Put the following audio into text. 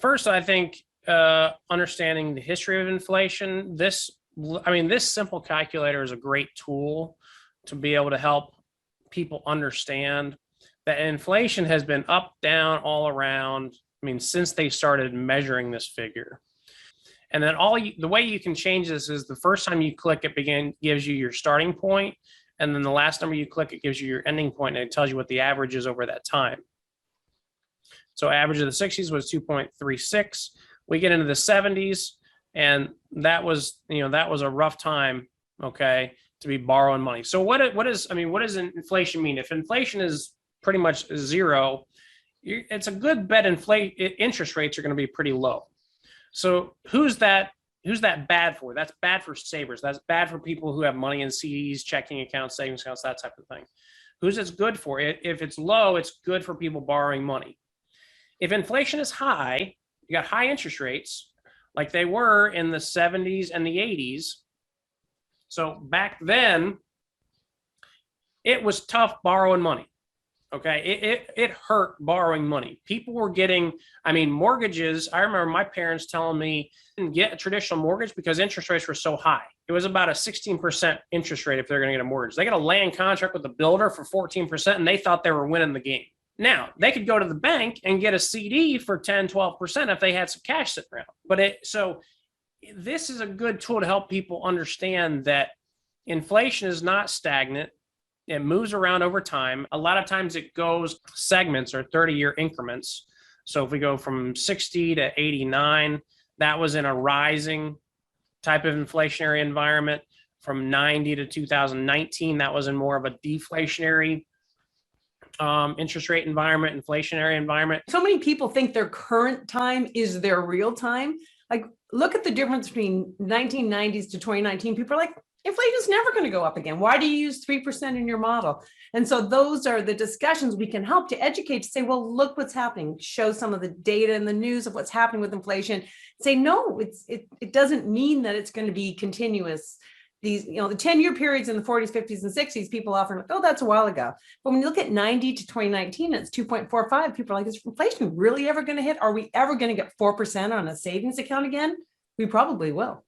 First, I think understanding the history of inflation. This simple calculator is a great tool to be able to help people understand that inflation has been up, down, all around. Since they started measuring this figure. And then the way you can change this is the first time you click it gives you your starting point, and then the last number you click it gives you your ending point, and it tells you what the average is over that time. So average of the 60s was 2.36. We get into the 70s, and that was a rough time, okay, to be borrowing money. So what does inflation mean? If inflation is pretty much zero, it's a good bet interest rates are going to be pretty low. So who's that bad for? That's bad for savers. That's bad for people who have money in CDs, checking accounts, savings accounts, that type of thing. Who's it's good for? If it's low, it's good for people borrowing money. If inflation is high, you got high interest rates like they were in the 70s and the 80s. So back then, it was tough borrowing money. Okay, it hurt borrowing money. People were getting, mortgages. I remember my parents telling me didn't get a traditional mortgage because interest rates were so high. It was about a 16% interest rate if they're going to get a mortgage. They got a land contract with the builder for 14%, and they thought they were winning the game. Now, they could go to the bank and get a CD for 10, 12% if they had some cash sitting around. So this is a good tool to help people understand that inflation is not stagnant. It moves around over time. A lot of times it goes segments or 30-year increments. So if we go from 60 to 89, that was in a rising type of inflationary environment. From 90 to 2019, that was in more of a deflationary interest rate environment, inflationary environment. So many people think their current time is their real time. Like, look at the difference between 1990s to 2019. People are like, inflation is never going to go up again. Why do you use 3% in your model? And so those are the discussions we can help to educate, to say, well, look what's happening. Show some of the data and the news of what's happening with inflation. Say, no, it doesn't mean that it's going to be continuous. These, the 10-year periods in the 40s, 50s, and 60s, people often, oh, that's a while ago. But when you look at 90 to 2019, it's 2.45. People are like, is inflation really ever going to hit? Are we ever going to get 4% on a savings account again? We probably will.